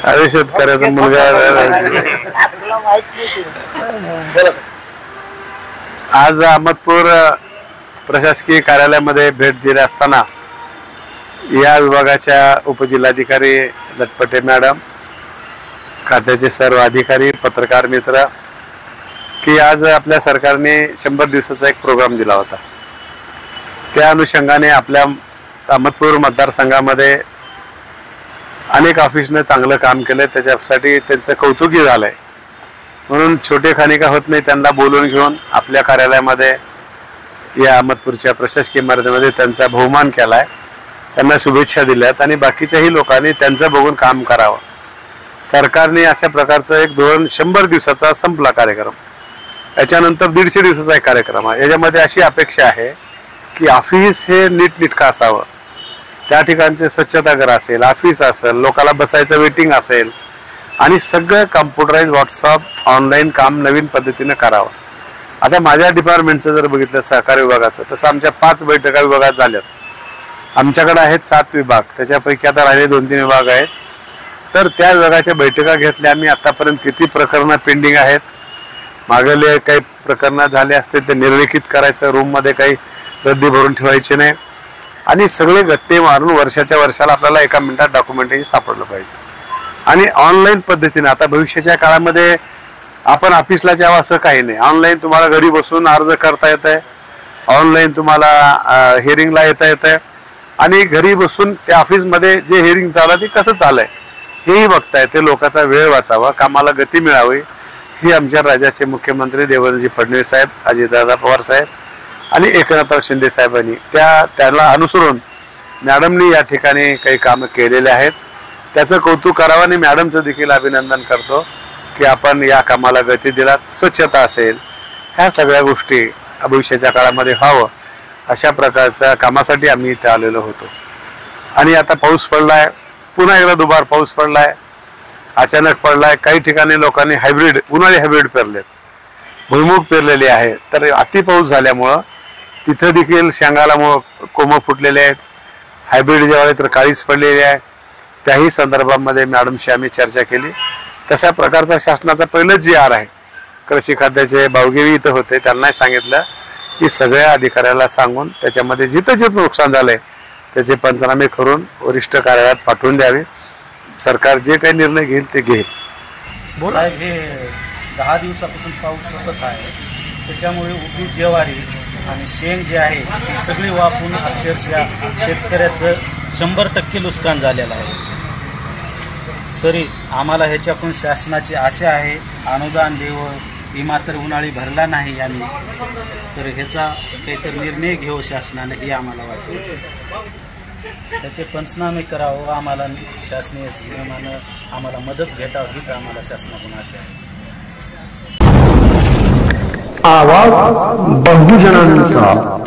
अरे शेतकऱ्याचा मुलगा आज अहमदपूर प्रशासकीय कार्यालयामध्ये भेट दिली असताना या विभागाच्या उपजिल्हाधिकारी लटपटे मॅडम, खात्याचे सर्व अधिकारी, पत्रकार मित्र की आज आपल्या सरकारने 100 दिवसाचा एक प्रोग्राम दिला होता। त्या अनुषंगाने आपल्या अहमदपूर मतदारसंघामध्ये अनेक ऑफिसने चांगलं काम केलं, त्याच्यासाठी त्यांचं कौतुकही झालंय। म्हणून छोटे खानिका होत नाही, त्यांना बोलून घेऊन आपल्या कार्यालयामध्ये या अहमदपूरच्या प्रशासकीय इमारतीमध्ये त्यांचा बहुमान केलाय, त्यांना शुभेच्छा दिल्यात आणि बाकीच्याही लोकांनी त्यांचं बघून काम करावं। सरकारने अशा प्रकारचं एक धोरण 100 दिवसाचा संपला कार्यक्रम, याच्यानंतर 150 दिवसाचा एक कार्यक्रम आहे। याच्यामध्ये अशी अपेक्षा आहे की ऑफिस हे नीटनेटकं असावं, त्या ठिकाणचे स्वच्छतागृह असेल, ऑफिस असेल, लोकांना बसायचं वेटिंग असेल आणि सगळं कॉम्प्युटराइज व्हॉट्सअप ऑनलाईन काम नवीन पद्धतीने करावं। आता माझ्या डिपार्टमेंटचं जर बघितलं सहकारी विभागाचं, तसं आमच्या 5 बैठका विभागात झाल्यात। आमच्याकडे आहेत 7 विभाग, त्याच्यापैकी आता राहिले 2-3 विभाग आहेत। तर त्या विभागाच्या बैठका घेतल्या आम्ही। आतापर्यंत किती प्रकरणं पेंडिंग आहेत, मागले काही प्रकरणं झाले असतील ते निर्लेखित करायचं, रूममध्ये काही रद्दी भरून ठेवायची नाही आणि सगळे गट्टे मारून वर्षाच्या वर्षाला आपल्याला 1 मिनिटात डॉक्युमेंटेशन सापडलं पाहिजे। आणि ऑनलाईन पद्धतीने आता भविष्याच्या काळामध्ये आपण ऑफिसला जावं असं काही नाही, ऑनलाईन तुम्हाला घरी बसून अर्ज करता येतंय, ऑनलाईन तुम्हाला हिअरिंगला येता येतंय आणि घरी बसून त्या ऑफिसमध्ये जे हिअरिंग चाललं ते कसं चाललंय हेही बघता येते। लोकांचा वेळ वाचावा, कामाला गती मिळावी, ही आमच्या राज्याचे मुख्यमंत्री देवेंद्रजी फडणवीस साहेब, अजितदादा पवार साहेब आणि एकनाथराव शिंदे साहेबांनी त्याला अनुसरून मॅडमनी या ठिकाणी काही कामं केलेले आहेत, त्याचं कौतुक करावं आणि मॅडमचं देखील अभिनंदन करतो की आपण या कामाला गती दिलात। स्वच्छता असेल, ह्या सगळ्या गोष्टी भविष्याच्या काळामध्ये व्हावं अशा प्रकारच्या कामासाठी आम्ही इथे आलेलो होतो। आणि आता पाऊस पडलाय, पुन्हा एकदा दुबार पाऊस पडलाय, अचानक पडलाय। काही ठिकाणी लोकांनी उन्हाळी हायब्रिड पेरलेत, भुईमूग पेरलेले आहे, तर अति पाऊस झाल्यामुळं तिथं देखील शेंगाला कोंब फुटलेले आहेत, हायब्रिड जेव्हा तर काळीच पडलेली आहे। त्याही संदर्भामध्ये मॅडमशी आम्ही चर्चा केली। तशा प्रकारचा शासनाचा पहिलंच जी आर आहे, कृषी खात्याचे बावगेवी इथं होते, त्यांनाही सांगितलं की सगळ्या अधिकाऱ्याला सांगून त्याच्यामध्ये जिथं जिथं नुकसान झालंय त्याचे पंचनामे करून वरिष्ठ कार्यालयात पाठवून द्यावे। सरकार जे काही निर्णय घेईल ते घेईल। साहेब, हे 10 दिवसापासून पाऊस सतत आहे, त्याच्यामुळे उभी ज्वारी आणि शेंग जे आहे ती सगळी वापरून अक्षरशः शेतकऱ्याचं 100% नुकसान झालेलं आहे। तरी आम्हाला ह्याच्याकडून शासनाची आशा आहे, अनुदान देवं, विमा तर उन्हाळी भरला नाही आणि तर ह्याचा काहीतरी निर्णय घेऊ शासनाने, हे आम्हाला वाटतं। त्याचे पंचनामे करावं, आम्हाला शासनीय नियमानं आम्हाला मदत भेटावं, हीच आम्हाला शासनाकडून आशा आहे। आवाज बहुजनांचा।